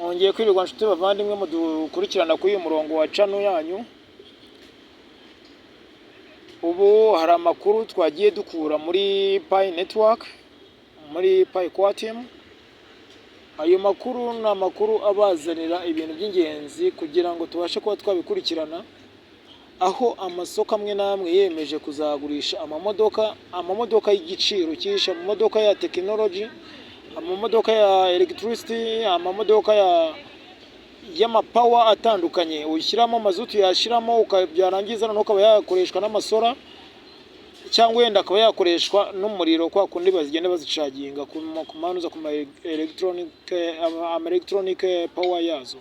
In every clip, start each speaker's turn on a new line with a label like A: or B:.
A: Ongeye kwirirwa nshuti bavandimwe mudukurikirana kuri uyu murongo wa channel yanyu. Ubu hari amakuru twagiye dukura muri Pi network, muri Pi core team. Ayo makuru ni amakuru abazanira ibintu by'ingenzi kugira ngo tubashe kuba twabikurikirana, aho amasoko amwe namwe yemeje kuzagurisha amamodoka y'igiciro cyisha, amamodoka ya technology, amamodoka ya electricity, amamodoka y'amapower atandukanye. Ushyiramo mazutu, yashiramo ukabyarangiza no ukaba yakoreshwa n'amasora, cyangwa wenda akaba yakoreshwa n'umuriro kwa kundi bazigenda bazicaginga ku manuza ku electronic power yazo.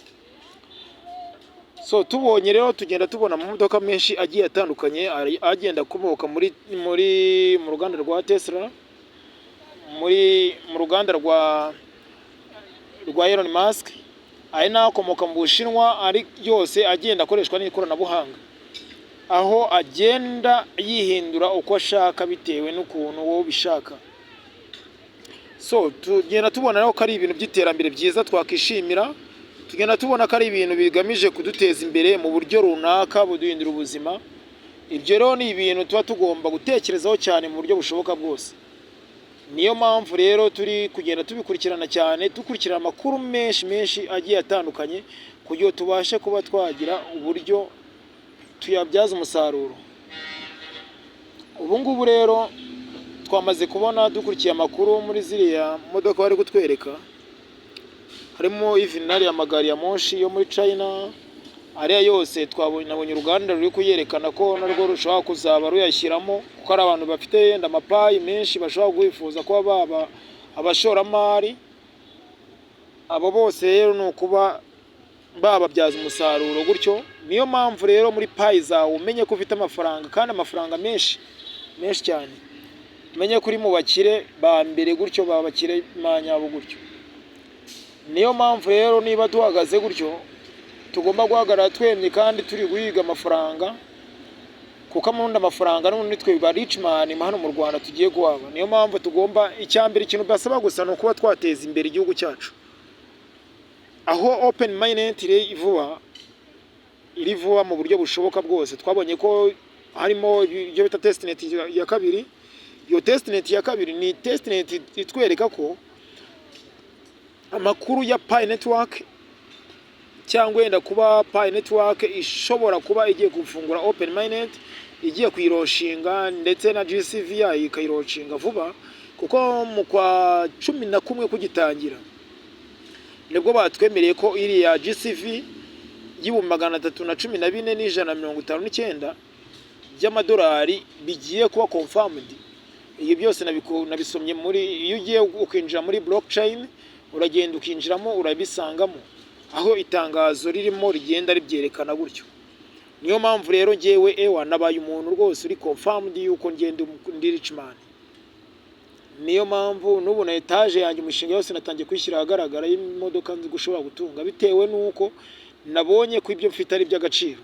A: So tubonye rero tugenda tubona amamodoka menshi agiye atandukanye agenda kumoka mu ruganda rwa Tesla, mu ruganda rwa Elon Musk, ari nakomoka mu Bushinwa, ari yose agenda akoreshwa n'ikoranabuhanga, aho agenda yihindura uko ashaka bitewe n'ukuntu wowe bishaka. So tugenda tubona rero ko ari ibintu by'iterambere byiza twakishimira, tugenda tubona ko ari ibintu bigamije kuduteza imbere mu buryo runaka buduhindura ubuzima. Ibyo rero ni ibintu tuba tugomba gutekerezaho cyane mu buryo bushoboka bwose. Niyo mpamvu rero turi kugenda tubikurikirana cyane, dukurikirana amakuru menshi agiye atandukanye kugira tubashe kuba twagira uburyo tuyabyaza umusaruro. Ubu ngubu rero twamaze kubona dukurikiye amakuru muri ziriya modoka bari kutwereka, harimo ivinari ya magari ya moshi yo muri China. Ariya yose nabonye uruganda ruri kuyerekana ko narwo rushobora kuzaba ruyashyiramo, kuko ari abantu bafite yenda amapayi menshi bashobora kwifuza kuba baba abashoramari. Abo bose rero ni ukuba bababyaza umusaruro gutyo. Niyo mpamvu rero muri payi zawe umenye ko ufite amafaranga, kandi amafaranga menshi cyane. Umenye kuri mu bakire ba mbere gutyo, babakire manyabo gutyo. Niyo mpamvu rero niba duhagaze gutyo tugomba guhagarara twemye kandi turi guhiga amafaranga, kuko amundi amafaranga n'ubundi twe ba rich man hano mu Rwanda tugiye guhaba. Niyo mpamvu tugomba, icyambere ikintu basaba gusa no kuba twateza imbere igihugu cyacu, aho open mainnet iri vuba mu buryo bushoboka bwose. Twabonye ko harimo ibyo bita testnet ya kabiri. Iyo testnet ya kabiri ni testnet itwereka ko amakuru ya Pi network, cyangwa wenda kuba Pi network ishobora kuba igiye gufungura open mainnet, igiye kwiroshinga, ndetse na GCV ikayiroshinga vuba, kuko mu kwa 11 kugitangira nibwo batwemereye ko iri ya GCV $314,159 by'amadolari bigiye kuba confirmed. Iyo byose nabisomye muri, iyo ugiye ukinjira muri blockchain uragenda ukinjiramo urabisangamo, aho itangazo ririmo rigenda ribyerekana gutyo. Niyo mpamvu rero ngewe nabaye umuntu rwose uri confirmed yuko ngende ndi rich man. Niyo mpamvu n'ubu na etage yanjye umushinga yose natangiye kwishyira ahagaragara y'imodoka nzi gushobora gutunga, bitewe n'uko nabonye ko ibyo mfite ari by'agaciro.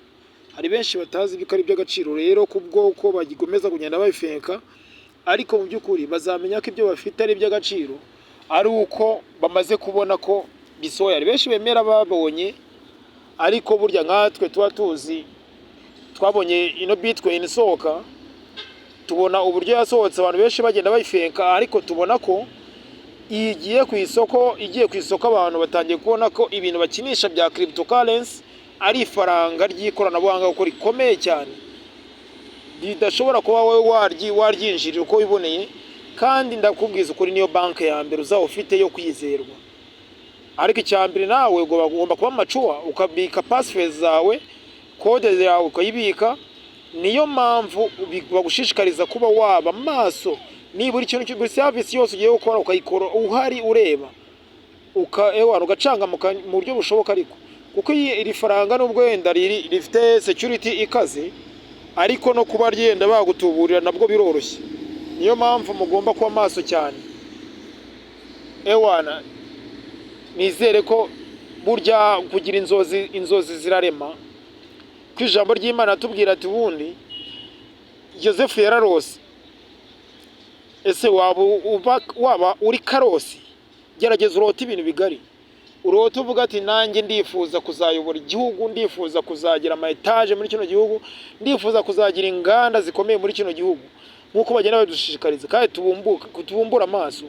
A: Hari benshi batazi ibyo ari by'agaciro rero, kubwo ko bagomeza kugenda babifenka, ariko mu by'ukuri bazamenya ko ibyo bafite ari by'agaciro ari uko bamaze kubona ko bisoya. Benshi bemera babonye, ariko burya nkatwe tuba tuzi, twabonye ino Bitcoin isohoka, tubona uburyo yasohotse, abantu benshi bagenda bayifenka, ariko tubona ko igiye ku isoko abantu batangiye kubona ko ibintu bakinisha bya cryptocurrency ari ifaranga ry'ikoranabuhanga uko rikomeye cyane, ridashobora kuba wowe waryinjirira uko wiboneye. Kandi ndakubwiza ukuri, niyo banki ya mbere uzaba ufite yo kwizerwa. Ariko icyambere nawe ugomba kuba macuwa, ukabika password zawe, code yawe ukayibika. Niyo mpamvu bagushishikariza kuba waba maso, niba uri kintu kuri service yose ugiye gukora ukayikora uhari ureba, ugacanga mu buryo bushoboka. Ariko kuko iri faranga nubwo wenda rifite security ikaze, ariko no kuba ryenda bagutuburira nabwo biroroshye. Niyo mpamvu mugomba kuba maso cyane. Nizere ko burya kugira inzozi zirarema. Ku ijambo ry'Imana tubwira ati ubundi Joseph yararose. Ese waba uri karosi, gerageza urote ibintu bigari. urota uvuga ati nanjye ndifuza kuzayobora igihugu, ndifuza kuzagira ama etage muri kino gihugu, ndifuza kuzagira inganda zikomeye muri kino gihugu, nk'uko bagenda badushishikariza. Kandi tubumbura amaso,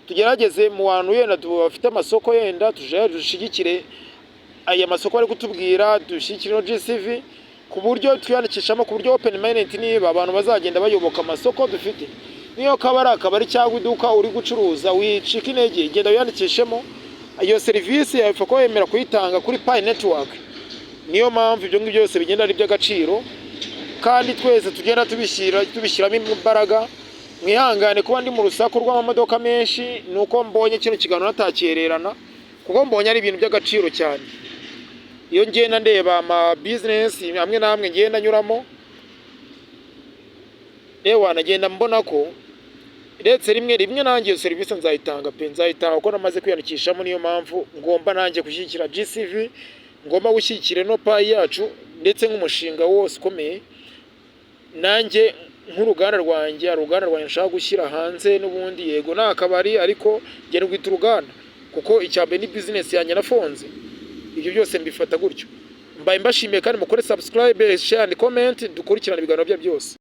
A: tugerageze mu bantu yenda bafite amasoko, yenda dushigikire aya masoko bari kutubwira, dushyigikire no GCV ku buryo twiyandikishamo, ku buryo open mainnet niba abantu bazagenda bayoboka amasoko dufite. Niyo kabari akabari cyangwa iduka uri gucuruza, wicika intege, genda wiyandikishemo. Iyo serivisi yapfa ko yemera kuyitanga kuri Pi network. Niyo mpamvu ibyo ngibyo byose bigenda ari by'agaciro, kandi twese tugenda tubishyiramo imbaraga. Mwihangane kuba ndi mu rusaku rw'amamodoka menshi, nuko mbonye kino kiganiro natakererana, kuko mbonye ari ibintu by'agaciro cyane. Iyo ngenda ndeba ama business amwe namwe ngenda nyuramo, ewa nagenda mbona ko ndetse rimwe nanjye iyo serivisi nzayitanga pe, nzayitanga kuko namaze kwiyandikishamo. Niyo mpamvu ngomba nanjye gushyigikira GCV, ngomba gushyigikira no Pi yacu, ndetse nk'umushinga wose ukomeye. Nanjye nk'uruganda rwanjye nshaka gushyira hanze, n'ubundi yego nta kabari ariko ngenda rwita uruganda, kuko icyambere ni business yanjye nafonze. Ibyo byose mbifata gutyo. Mbaye mbashimiye kandi mukore subscribe, share and comment, dukurikirana ibiganiro bya byose.